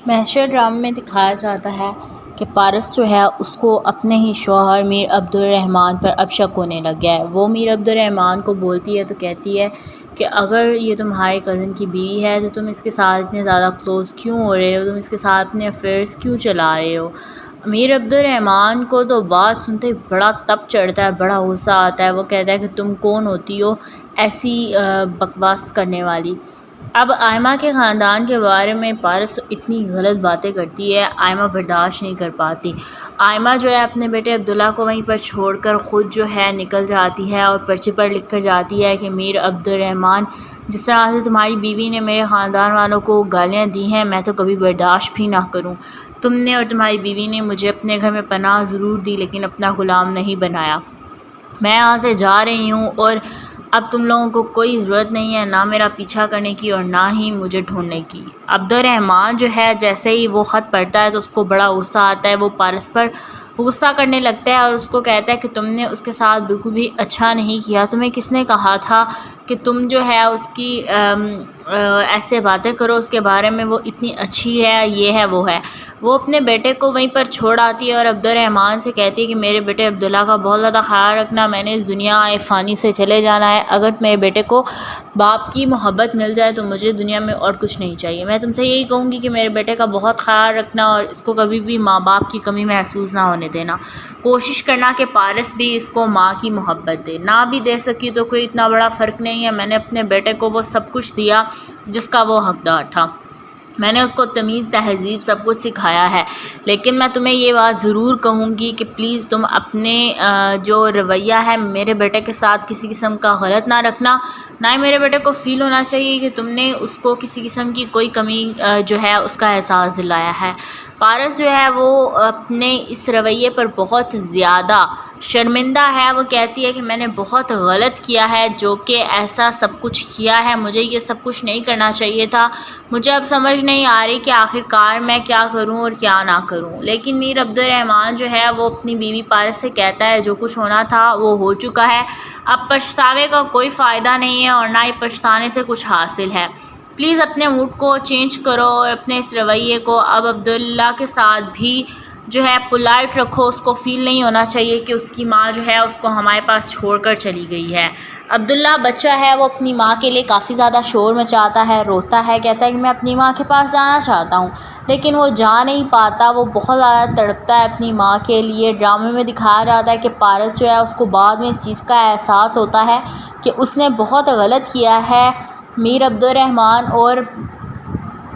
محشر ڈرامے میں دکھایا جاتا ہے کہ پارس جو ہے اس کو اپنے ہی شوہر میر عبدالرحمن پر اب شک ہونے لگ گیا ہے۔ وہ میر عبدالرحمن کو بولتی ہے تو کہتی ہے کہ اگر یہ تمہارے کزن کی بیوی ہے تو تم اس کے ساتھ اتنے زیادہ کلوز کیوں ہو رہے ہو، تم اس کے ساتھ اپنے افیئرس کیوں چلا رہے ہو۔ میر عبدالرحمن کو تو بات سنتے ہی بڑا تپ چڑھتا ہے، بڑا غصہ آتا ہے۔ وہ کہتا ہے کہ تم کون ہوتی ہو ایسی بکواس کرنے والی۔ اب آئمہ کے خاندان کے بارے میں پارس اتنی غلط باتیں کرتی ہے، آئمہ برداشت نہیں کر پاتی۔ آئمہ جو ہے اپنے بیٹے عبداللہ کو وہیں پر چھوڑ کر خود جو ہے نکل جاتی ہے اور پرچے پر لکھ کر جاتی ہے کہ میر عبدالرحمن، جس طرح سے تمہاری بیوی نے میرے خاندان والوں کو گالیاں دی ہیں میں تو کبھی برداشت بھی نہ کروں۔ تم نے اور تمہاری بیوی نے مجھے اپنے گھر میں پناہ ضرور دی لیکن اپنا غلام نہیں بنایا۔ میں یہاں سے جا رہی ہوں اور اب تم لوگوں کو کوئی ضرورت نہیں ہے نہ میرا پیچھا کرنے کی اور نہ ہی مجھے ڈھونڈنے کی۔ عبدالرحمن جو ہے جیسے ہی وہ خط پڑھتا ہے تو اس کو بڑا غصہ آتا ہے۔ وہ پارس پر غصہ کرنے لگتا ہے اور اس کو کہتا ہے کہ تم نے اس کے ساتھ بالکل بھی اچھا نہیں کیا، تمہیں کس نے کہا تھا کہ تم جو ہے اس کی ایسے باتیں کرو اس کے بارے میں، وہ اتنی اچھی ہے، یہ ہے وہ ہے۔ وہ اپنے بیٹے کو وہیں پر چھوڑ آتی ہے اور عبدالرحمن سے کہتی ہے کہ میرے بیٹے عبداللہ کا بہت زیادہ خیال رکھنا، میں نے اس دنیا فانی سے چلے جانا ہے، اگر میرے بیٹے کو باپ کی محبت مل جائے تو مجھے دنیا میں اور کچھ نہیں چاہیے۔ میں تم سے یہی کہوں گی کہ میرے بیٹے کا بہت خیال رکھنا اور اس کو کبھی بھی ماں باپ کی کمی محسوس نہ ہونے دینا۔ کوشش کرنا کہ پارس بھی اس کو ماں کی محبت دے، نہ بھی دے سکی تو کوئی اتنا بڑا فرق نہیں ہے، میں نے اپنے بیٹے کو وہ سب کچھ دیا جس کا وہ حقدار تھا، میں نے اس کو تمیز تہذیب سب کچھ سکھایا ہے، لیکن میں تمہیں یہ بات ضرور کہوں گی کہ پلیز تم اپنے جو رویہ ہے میرے بیٹے کے ساتھ کسی قسم کا غلط نہ رکھنا، نہ ہی میرے بیٹے کو فیل ہونا چاہیے کہ تم نے اس کو کسی قسم کی کوئی کمی جو ہے اس کا احساس دلایا ہے۔ پارس جو ہے وہ اپنے اس رویے پر بہت زیادہ شرمندہ ہے۔ وہ کہتی ہے کہ میں نے بہت غلط کیا ہے جو کہ ایسا سب کچھ کیا ہے، مجھے یہ سب کچھ نہیں کرنا چاہیے تھا، مجھے اب سمجھ نہیں آ رہی کہ آخر کار میں کیا کروں اور کیا نہ کروں۔ لیکن میر عبدالرحمن جو ہے وہ اپنی بیوی پارس سے کہتا ہے جو کچھ ہونا تھا وہ ہو چکا ہے، اب پچھتاوے کا کوئی فائدہ نہیں ہے اور نہ ہی پچھتانے سے کچھ حاصل ہے، پلیز اپنے موڈ کو چینج کرو اور اپنے اس رویے کو اب عبداللہ کے ساتھ بھی جو ہے پولائٹ رکھو، اس کو فیل نہیں ہونا چاہیے کہ اس کی ماں جو ہے اس کو ہمارے پاس چھوڑ کر چلی گئی ہے۔ عبداللہ بچہ ہے وہ اپنی ماں کے لیے کافی زیادہ شور مچاتا ہے، روتا ہے، کہتا ہے کہ میں اپنی ماں کے پاس جانا چاہتا ہوں لیکن وہ جا نہیں پاتا، وہ بہت زیادہ تڑپتا ہے اپنی ماں کے لیے۔ ڈرامے میں دکھایا جاتا ہے کہ پارس جو ہے اس کو بعد میں اس چیز کا احساس ہوتا ہے کہ اس نے بہت غلط کیا ہے، میر عبدالرحمن اور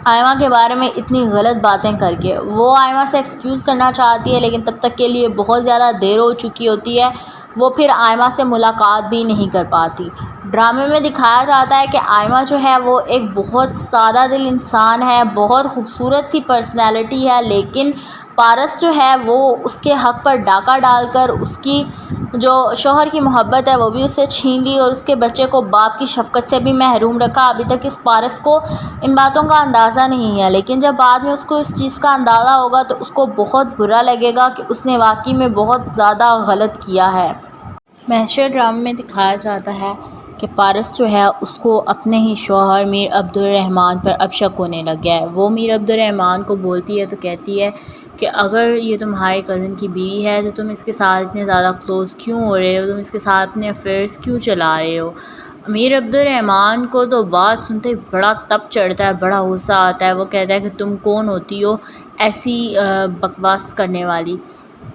آئمہ کے بارے میں اتنی غلط باتیں کر کے۔ وہ آئمہ سے ایکسکیوز کرنا چاہتی ہے لیکن تب تک کے لیے بہت زیادہ دیر ہو چکی ہوتی ہے، وہ پھر آئمہ سے ملاقات بھی نہیں کر پاتی۔ ڈرامے میں دکھایا جاتا ہے کہ آئمہ جو ہے وہ ایک بہت سادہ دل انسان ہے، بہت خوبصورت سی پرسنالٹی ہے، لیکن پارس جو ہے وہ اس کے حق پر ڈاکہ ڈال کر اس کی جو شوہر کی محبت ہے وہ بھی اس سے چھین لی اور اس کے بچے کو باپ کی شفقت سے بھی محروم رکھا۔ ابھی تک اس پارس کو ان باتوں کا اندازہ نہیں ہے لیکن جب بعد میں اس کو اس چیز کا اندازہ ہوگا تو اس کو بہت برا لگے گا کہ اس نے واقعی میں بہت زیادہ غلط کیا ہے۔ محشر ڈرامے میں دکھایا جاتا ہے کہ پارس جو ہے اس کو اپنے ہی شوہر میر عبدالرحمن پر اب شک ہونے لگ گیا ہے۔ وہ میر عبدالرحمن کو بولتی ہے تو کہتی ہے کہ اگر یہ تمہارے کزن کی بیوی ہے تو تم اس کے ساتھ اتنے زیادہ کلوز کیوں ہو رہے ہو، تم اس کے ساتھ اپنے افیئرس کیوں چلا رہے ہو۔ میر عبدالرحمن کو تو بات سنتے ہی بڑا تپ چڑھتا ہے، بڑا غصہ آتا ہے۔ وہ کہتا ہے کہ تم کون ہوتی ہو ایسی بکواس کرنے والی۔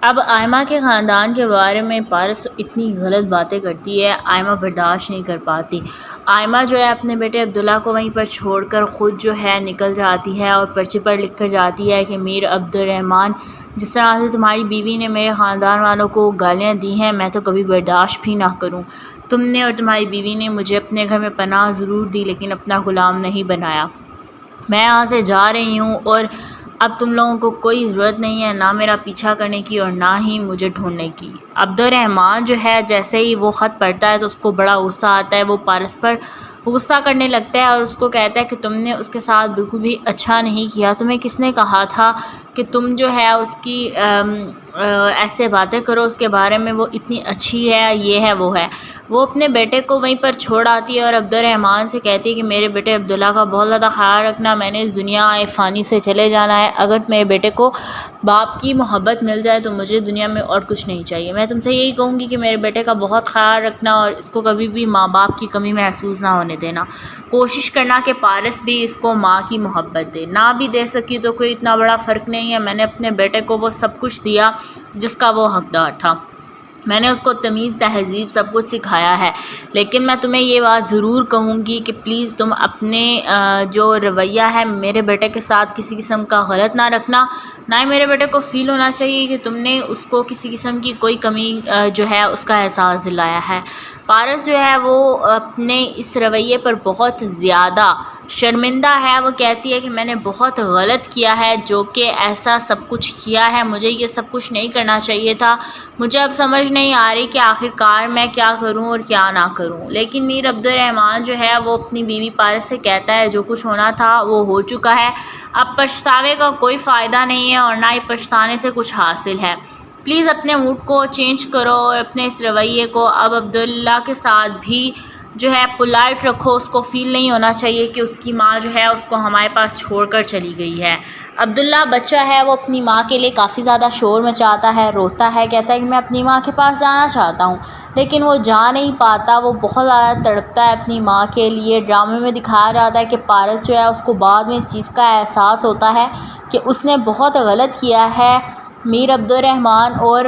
اب آئمہ کے خاندان کے بارے میں پارس اتنی غلط باتیں کرتی ہے، آئمہ برداشت نہیں کر پاتی۔ آئمہ جو ہے اپنے بیٹے عبداللہ کو وہیں پر چھوڑ کر خود جو ہے نکل جاتی ہے اور پرچے پر لکھ کر جاتی ہے کہ میر عبدالرحمن، جس طرح سے تمہاری بیوی نے میرے خاندان والوں کو گالیاں دی ہیں میں تو کبھی برداشت بھی نہ کروں۔ تم نے اور تمہاری بیوی نے مجھے اپنے گھر میں پناہ ضرور دی لیکن اپنا غلام نہیں بنایا۔ میں یہاں سے جا رہی ہوں اور اب تم لوگوں کو کوئی ضرورت نہیں ہے نہ میرا پیچھا کرنے کی اور نہ ہی مجھے ڈھونڈنے کی۔ عبدالرحمن جو ہے جیسے ہی وہ خط پڑھتا ہے تو اس کو بڑا غصہ آتا ہے۔ وہ پارس پر غصہ کرنے لگتا ہے اور اس کو کہتا ہے کہ تم نے اس کے ساتھ بالکل بھی اچھا نہیں کیا، تمہیں کس نے کہا تھا کہ کہ تم جو ہے اس کی ایسے باتیں کرو اس کے بارے میں، وہ اتنی اچھی ہے، یہ ہے وہ ہے۔ وہ اپنے بیٹے کو وہیں پر چھوڑ آتی ہے اور عبدالرحمن سے کہتی ہے کہ میرے بیٹے عبداللہ کا بہت زیادہ خیال رکھنا، میں نے اس دنیا فانی سے چلے جانا ہے، اگر میرے بیٹے کو باپ کی محبت مل جائے تو مجھے دنیا میں اور کچھ نہیں چاہیے۔ میں تم سے یہی کہوں گی کہ میرے بیٹے کا بہت خیال رکھنا اور اس کو کبھی بھی ماں باپ کی کمی محسوس نہ ہونے دینا۔ کوشش کرنا کہ پارس بھی اس کو ماں کی محبت دے، نہ بھی دے سکی تو کوئی اتنا بڑا فرق نہیں ہے، میں نے اپنے بیٹے کو وہ سب کچھ دیا جس کا وہ حقدار تھا، میں نے اس کو تمیز تہذیب سب کچھ سکھایا ہے۔ لیکن میں تمہیں یہ بات ضرور کہوں گی کہ پلیز تم اپنے جو رویہ ہے میرے بیٹے کے ساتھ کسی قسم کا غلط نہ رکھنا، نہ ہی میرے بیٹے کو فیل ہونا چاہیے کہ تم نے اس کو کسی قسم کی کوئی کمی جو ہے اس کا احساس دلایا ہے۔ پارس جو ہے وہ اپنے اس رویے پر بہت زیادہ شرمندہ ہے، وہ کہتی ہے کہ میں نے بہت غلط کیا ہے جو کہ ایسا سب کچھ کیا ہے، مجھے یہ سب کچھ نہیں کرنا چاہیے تھا، مجھے اب سمجھ نہیں آ رہی کہ آخر کار میں کیا کروں اور کیا نہ کروں۔ لیکن میر عبدالرحمن جو ہے وہ اپنی بیوی پارس سے کہتا ہے جو کچھ ہونا تھا وہ ہو چکا ہے، اب پچھتاوے کا کوئی فائدہ نہیں ہے اور نہ ہی پچھتانے سے کچھ حاصل ہے، پلیز اپنے موڈ کو چینج کرو اور اپنے اس رویے کو اب عبداللہ کے ساتھ بھی جو ہے پولائٹ رکھو، اس کو فیل نہیں ہونا چاہیے کہ اس کی ماں جو ہے اس کو ہمارے پاس چھوڑ کر چلی گئی ہے۔ عبداللہ بچہ ہے وہ اپنی ماں کے لیے کافی زیادہ شور مچاتا ہے، روتا ہے، کہتا ہے کہ میں اپنی ماں کے پاس جانا چاہتا ہوں، لیکن وہ جا نہیں پاتا، وہ بہت زیادہ تڑپتا ہے اپنی ماں کے لیے۔ ڈرامے میں دکھایا جاتا ہے کہ پارس جو ہے اس کو بعد میں اس چیز کا احساس ہوتا ہے کہ اس نے بہت غلط کیا ہے، میر عبدالرحمن اور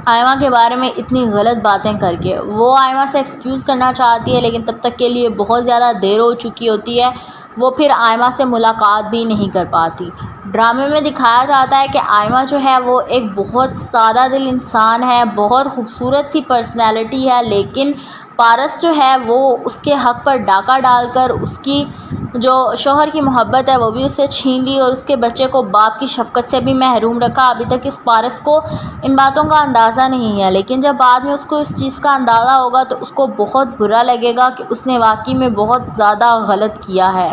آئمہ کے بارے میں اتنی غلط باتیں کر کے۔ وہ آئمہ سے ایکسکیوز کرنا چاہتی ہے لیکن تب تک کے لیے بہت زیادہ دیر ہو چکی ہوتی ہے، وہ پھر آئمہ سے ملاقات بھی نہیں کر پاتی۔ ڈرامے میں دکھایا جاتا ہے کہ آئمہ جو ہے وہ ایک بہت سادہ دل انسان ہے، بہت خوبصورت سی پرسنالٹی ہے، لیکن پارس جو ہے وہ اس کے حق پر ڈاکہ ڈال کر اس کی جو شوہر کی محبت ہے وہ بھی اس سے چھین لی اور اس کے بچے کو باپ کی شفقت سے بھی محروم رکھا۔ ابھی تک اس پارس کو ان باتوں کا اندازہ نہیں ہے، لیکن جب بعد میں اس کو اس چیز کا اندازہ ہوگا تو اس کو بہت برا لگے گا کہ اس نے واقعی میں بہت زیادہ غلط کیا ہے۔